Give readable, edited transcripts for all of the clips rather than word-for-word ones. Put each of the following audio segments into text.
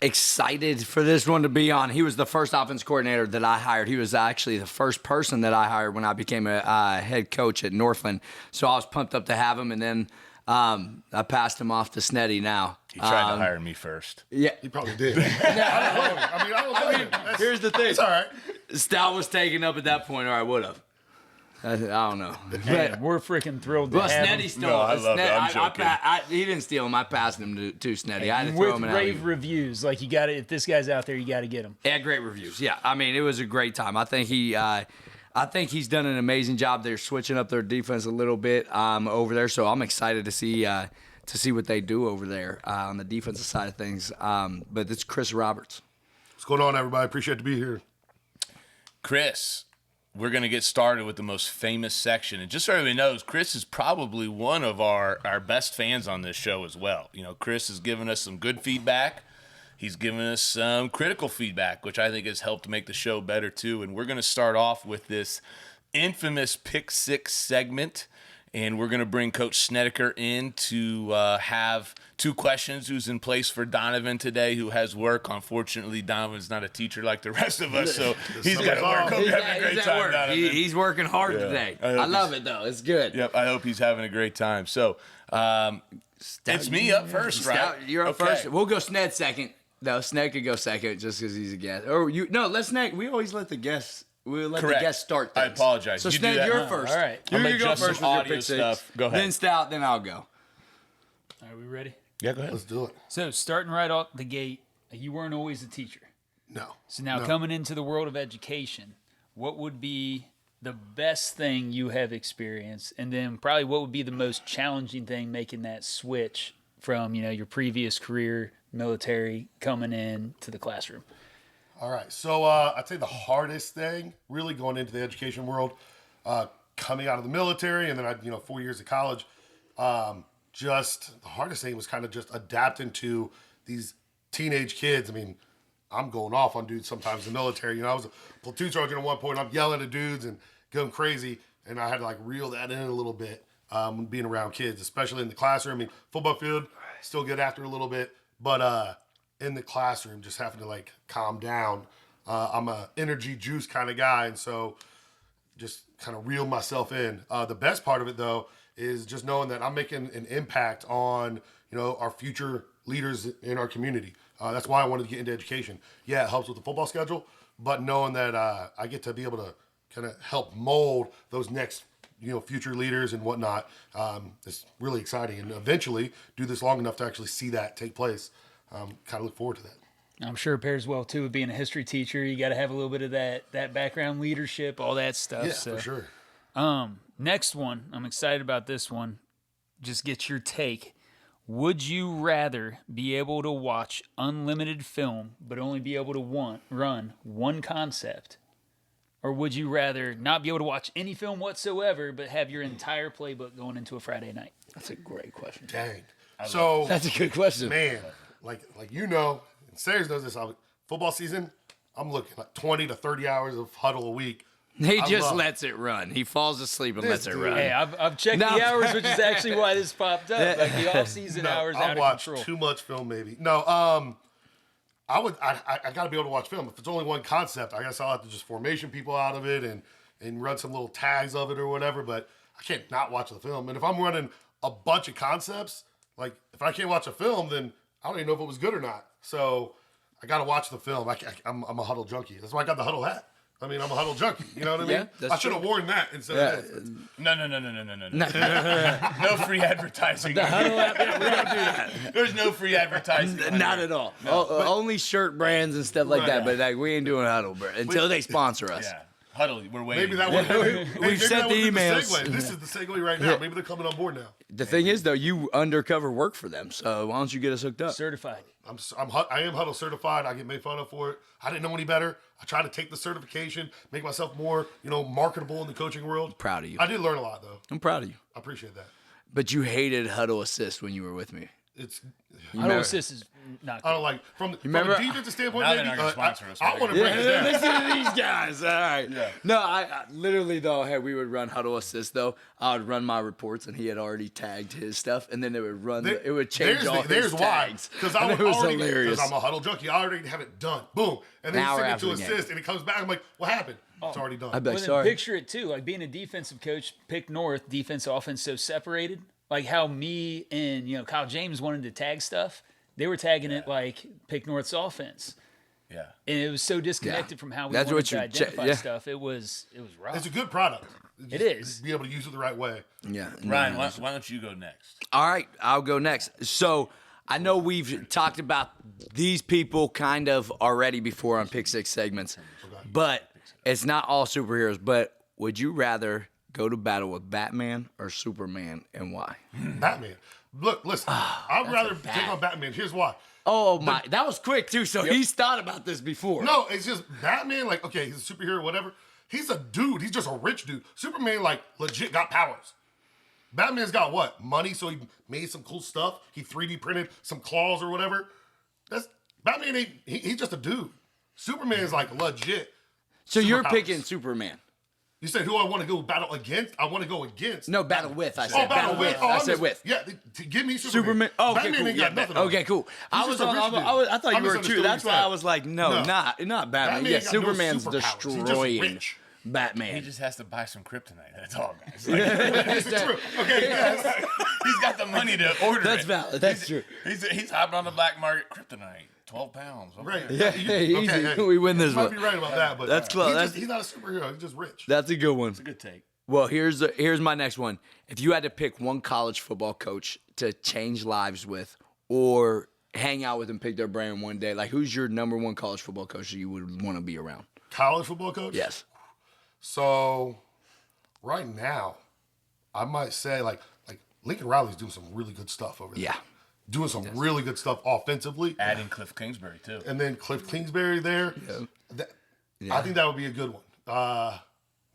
excited for this one to be on. He was the first offense coordinator that I hired. He was actually the first person that I hired when I became a head coach at Northland. So I was pumped up to have him, and then I passed him off to Sneddy now. He tried to hire me first. Yeah. He probably did. I mean, Here's the thing. it's all right. Stout was taken up at that point, or I would have. I don't know. Hey, we're freaking thrilled to Well, have Sneddy him. stole No, I love it. I'm joking. he didn't steal him. I passed him to Sneddy. I had to And throw with him an rave alley. reviews. Like, you got to, if this guy's out there, you got to get him. He had great reviews. Yeah, I mean, it was a great time. I think he's done an amazing job. They're switching up their defense a little bit over there, so I'm excited to see what they do over there on the defensive side of things. But it's Chris Roberts. What's going on, everybody? Appreciate to be here. Chris, we're going to get started with the most famous section. And just so everybody knows, Chris is probably one of our best fans on this show as well. You know, Chris has given us some good feedback. He's given us some critical feedback, which I think has helped make the show better too. And we're going to start off with this infamous Pick Six segment. And we're going to bring Coach Snedeker in to have two questions who's in place for Donovan today, who has work. Unfortunately, Donovan's not a teacher like the rest of us, so he's got to work. Hope you're having a great time, Donovan. He's working hard today. I love it, though. It's good. Yep, I hope he's having a great time. So it's me up first, right? Stout, you're up first. We'll go Sned second. No, Sned could go second just because he's a guest. Or let Sned. We always let the guests. We'll let Correct. the guest start things. I apologize. So, You do Sned, that. you're first. All right. I'm You gonna go adjust first some with your audio pick six. stuff. Go ahead. Then Stout, then I'll go. Are we ready? Yeah, go ahead. Let's do it. So, starting right off the gate, you weren't always a teacher. No. So now No. coming into the world of education, what would be the best thing you have experienced? And then probably what would be the most challenging thing making that switch from, your previous career, military, coming in to the classroom? All right. So I'd say the hardest thing really going into the education world, coming out of the military and then I, 4 years of college, just the hardest thing was kind of just adapting to these teenage kids. I mean, I'm going off on dudes sometimes in the military. I was a platoon sergeant at one point. I'm yelling at dudes and going crazy. And I had to reel that in a little bit being around kids, especially in the classroom. I mean, football field, still get after a little bit. But in the classroom, just having to calm down. I'm a energy juice kind of guy, and so just kind of reel myself in. The best part of it though is just knowing that I'm making an impact on our future leaders in our community. That's why I wanted to get into education. Yeah, it helps with the football schedule, but knowing that I get to be able to kind of help mold those next future leaders and whatnot, is really exciting. And eventually do this long enough to actually see that take place. Kind of look forward to that. I'm sure it pairs well, too, with being a history teacher. You got to have a little bit of that background leadership, all that stuff. Yeah, so. for sure. Next one. I'm excited about this one. Just get your take. Would you rather be able to watch unlimited film but only be able to run one concept? Or would you rather not be able to watch any film whatsoever but have your entire playbook going into a Friday night? That's a great question. Dang. So, That's a good question. man, and Sayers knows this. Football season, I'm looking like 20 to 30 hours of huddle a week. He I just love lets it run. He falls asleep and This lets it dude. run. Hey, I've checked No. the hours, which is actually why this popped up. Like the off-season hours I out watch of control. too much film, maybe. No, I got to be able to watch film. If it's only one concept, I guess I'll have to just formation people out of it and run some little tags of it or whatever. But I can't not watch the film. And if I'm running a bunch of concepts, if I can't watch a film, then I don't even know if it was good or not. So I got to watch the film. I'm a huddle junkie. That's why I got the huddle hat. I mean, I'm a huddle junkie. You know what I mean? Yeah, that's I should have true. worn that instead of this. No. No free advertising. We don't do that. There's no free advertising. Not at all. Only shirt brands and stuff like that. But we ain't doing huddle until they sponsor us. Yeah. Huddle, we're waiting. Maybe that would We've sent the emails. segue. This is the segue right now. Maybe they're coming on board now. The thing is, though, you undercover work for them. So why don't you get us hooked up? Certified. I am huddle certified. I get made fun of for it. I didn't know any better. I tried to take the certification, make myself more, marketable in the coaching world. Proud of you. I did learn a lot though. I'm proud of you. I appreciate that. But you hated huddle assist when you were with me. it's. Auto assist is not good. I don't like from remember- a defensive standpoint. Now they're Maybe not gonna sponsor us, I right? want to break it down. Listen to these guys. All right. Yeah. No, I literally though, hey, we would run huddle assist though. I would run my reports, and he had already tagged his stuff, and then it would run. It would change all his There's why. tags. Because I And would it was already, hilarious. because I'm a huddle junkie. I already have it done. Boom, and then An hour you send it after to the game. assist, and it comes back. I'm like, what happened? It's already done. I'd be like, Well, then sorry. picture it too, like being a defensive coach, pick North, defense, offense so separated. Like how me and Kyle James wanted to tag stuff. They were tagging it like pick North's offense. Yeah. And it was so disconnected from how we That's wanted what to you identify yeah. stuff. It was rough. It's a good product. It is. Be able to use it the right way. Yeah. Ryan, why don't you go next? All right, I'll go next. So I know we've talked about these people kind of already before on Pick Six segments, but it's not all superheroes. But would you rather go to battle with Batman or Superman, and why? Batman. Look, listen. I'd rather take on Batman. Here's why. Oh my, that was quick too. So he's thought about this before. No, it's just Batman. Like, okay, he's a superhero, whatever. He's a dude. He's just a rich dude. Superman, like, legit got powers. Batman's got what? Money, so he made some cool stuff. He 3D printed some claws or whatever. That's Batman. Ain't he's just a dude. Superman's like legit. So you're superpowers. picking Superman. You said who I want to go battle against? I want to go against. No, battle with. I said Oh, battle with. Oh, I I'm said just- with. Yeah, to give me Superman. Superman. Oh, okay, Batman cool. ain't Yeah, got nothing on okay, him. cool. He's just a rich dude. I thought I you were misunderstood too. what That's you why said. I was like, no, No. not Batman. Yeah, ain't got no Superman's superpowers. He's just destroying rich. Batman. He just has to buy some kryptonite. That's all, guys. Is it true? Okay, yes. He's got the money to order That's it. valid. That's true. He's hopping on the black market. Kryptonite, 12 pounds. Okay. Right. Yeah, easy. We win this you might one. be right about that, but That's close. He's not a superhero. He's just rich. That's a good one. It's a good take. Well, here's my next one. If you had to pick one college football coach to change lives with, or hang out with and pick their brain one day, like who's your number one college football coach that you would want to be around? College football coach? Yes. So right now, I might say like Lincoln Riley's doing some really good stuff over there. Yeah. Doing some really good stuff offensively. Adding Cliff Kingsbury, too. And then Cliff Kingsbury there. I think that would be a good one.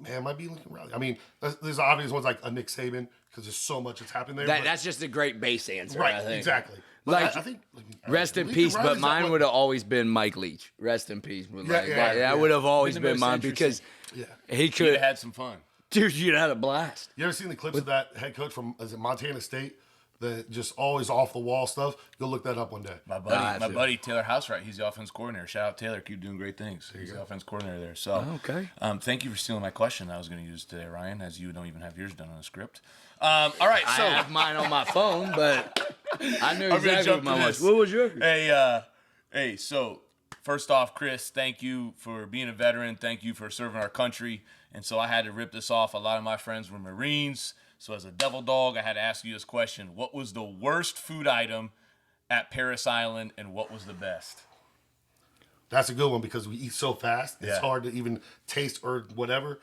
Man, might be Lincoln Riley. I mean, there's obvious ones like a Nick Saban because there's so much that's happened there. but- That's just a great base answer. right, I think. exactly. But Like, I think Rest in Lincoln peace, Riley's but mine got would have always been Mike Leach. Rest in peace. But like, yeah, yeah. that would have always Been been, the most mine because Yeah. he You'd could. have had some fun. Dude, you'd had a blast. You ever seen the clips of that head coach from Montana State? That just always off the wall stuff. Go look that up one day. My I feel- buddy Taylor Housewright, he's the offense coordinator. Shout out Taylor, keep doing great things. He's the offense coordinator there. So, Okay. Thank you for stealing my question I was going to use today, Ryan, as you don't even have yours done on a script. All right, I so have mine on my phone, but I knew I'm gonna exactly jump what mine to was. this. What was yours? Hey, so first off, Chris, thank you for being a veteran. Thank you for serving our country. And so I had to rip this off. A lot of my friends were Marines. So as a devil dog, I had to ask you this question. What was the worst food item at Paris Island, and what was the best? That's a good one because we eat so fast. It's Yeah. hard to even taste or whatever.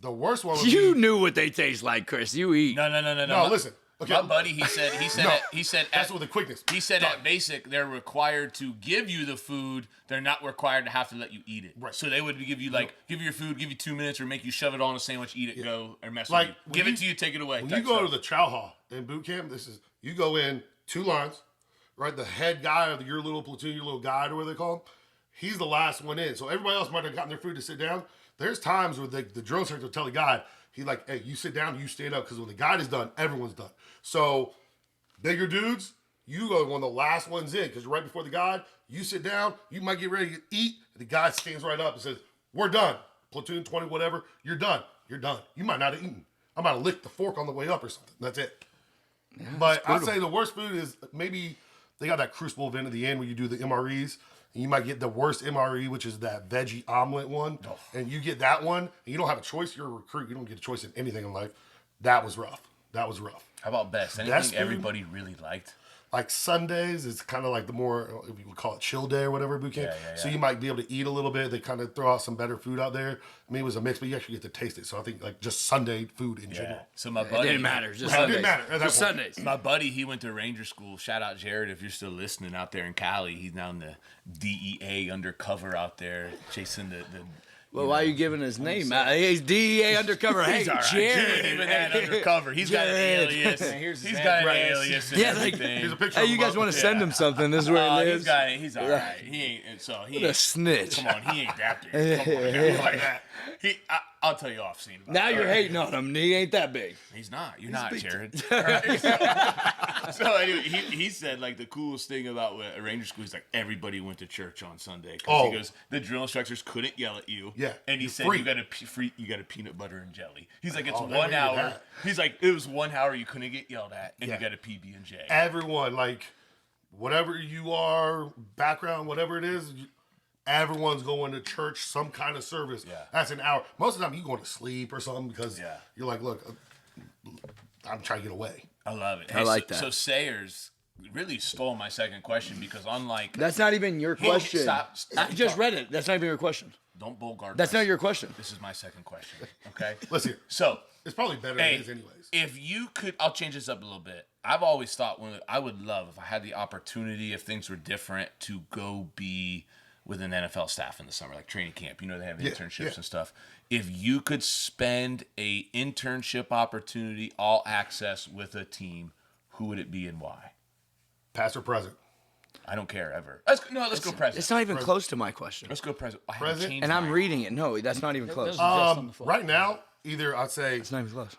The worst one would You be, knew what they taste like, Chris. You eat. No. No, listen. Okay. My buddy, he said that's with the quickness. He said at Basic, they're required to give you the food. They're not required to have to let you eat it. Right. So they would give you give you your food, give you 2 minutes, or make you shove it on a sandwich, eat it, go, or mess Like, with you. when Give you- it to you, take it away. When type you go to stuff. the chow hall in boot camp, you go in 2 lines, right? The head guy of your little platoon, your little guide or whatever they call him, he's the last one in. So everybody else might have gotten their food to sit down. There's times where the drill sergeant will tell the guide, he's like, hey, you sit down, you stand up, because when the guide is done, everyone's done. So bigger dudes, you go one of the last ones in, because right before the guide, you sit down, you might get ready to eat, and the guy stands right up and says, we're done. Platoon 20, whatever, you're done. You're done. You might not have eaten. I might have licked the fork on the way up or something. That's it. But I'd say the worst food is maybe they got that crucible event at the end where you do the MREs. And you might get the worst MRE, which is that veggie omelet one. And you get that one, and you don't have a choice. You're a recruit. You don't get a choice in anything in life. That was rough. That was rough. How about best? Anything Best food? everybody really liked? Like Sundays, it's kind of like the more, if you would call it chill day or whatever, boot camp. Yeah. So you might be able to eat a little bit. They kind of throw out some better food out there. I mean, it was a mix, but you actually get to taste it. So I think like just Sunday food in general. So my It buddy, didn't matter. Just It Sundays. didn't matter at that Just point. Sundays. My buddy, he went to Ranger School. Shout out Jared if you're still listening out there in Cali. He's now in the DEA undercover out there chasing the Well, why are you giving his name? He's DEA undercover. Hey, He's all right. Jared. He ain't even that undercover. He's got an Jared. alias. Here's his He's got an address. alias and Yeah, like- everything. Here's a picture. Hey, of you him guys up. want to send him something? This is where it lives. He's all right. He ain't. So he What a ain't. snitch. Come on, he ain't that big. Come on, man. Like that. I'll tell you off scene. About Now it. you're hating on him. He ain't that big. He's not. You're not, Jared. So anyway, he said like the coolest thing about Ranger School is like everybody went to church on Sunday. Oh. He goes, the drill instructors couldn't yell at you. Yeah, And he you're said free. you got a peanut butter and jelly. He's like, it's Oh, they 1 made hour. that. He's like, it was 1 hour you couldn't get yelled at, and Yeah. you got a PB and J. Everyone, like, whatever you are, background, whatever it is, everyone's going to church, some kind of service. Yeah. That's an hour. Most of the time, you going to sleep or something because Yeah. you're like, look, I'm trying to get away. I love it. I like so, that. So Sayers really stole my second question because unlike That's not even your question. Stop. I just read it. That's not even your question. Don't bullguard. That's not your question. This is my second question. Okay. Let's hear. So It's probably better hey, than it is anyways. if you could, I'll change this up a little bit. I've always thought I would love if I had the opportunity, if things were different, to go be with an NFL staff in the summer, like training camp. You know, they have internships and stuff. If you could spend a internship opportunity, all access with a team, who would it be and why? Past or present. I don't care ever. Let's go present. It's not even close to my question. Let's go present. I haven't Present? changed And I'm mine. reading it. No, that's not even close. Just on the fly. Right now, either I'd say It's not even close.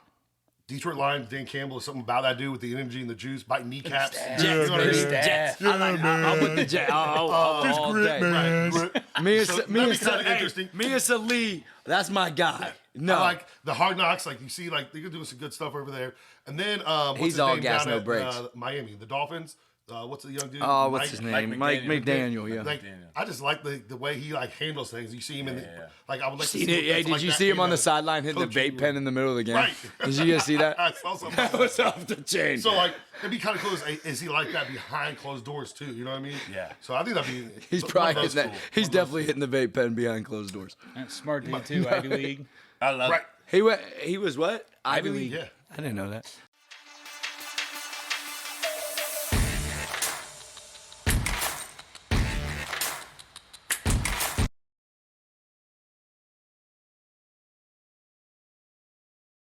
Detroit Lions, Dan Campbell, is something about that dude with the energy and the juice, biting kneecaps. Jets, You know what I baby, mean? Jets. I'm with the Jets. All day. Right. Me and, So me that'd and, be kinda hey, interesting. me and Salih, that's my guy. No, I like the Hard Knocks. Like you see, like they're doing some good stuff over there. And then what's He's his all name gas, down no at, brakes. Miami, the Dolphins. What's the young dude? oh, what's Mike- his name? Mike McDaniel. McDaniel. Yeah. Like, I just like the way he like handles things. You see him in the like I would like to Seen see. it? Hey, did you see him on the sideline hitting the vape pen in the middle of the game? Right. Did you guys see that? I saw something. That was off the chain. So like it'd be kind of cool. Is he like that behind closed doors too? You know what I mean? Yeah. So I think that'd be. He's one of probably those hitting that. cool. He's One of those definitely hitting the vape pen behind closed doors. That's smart dude too. Ivy League. I love Right. it. He was what? Ivy League. Yeah. I didn't know that.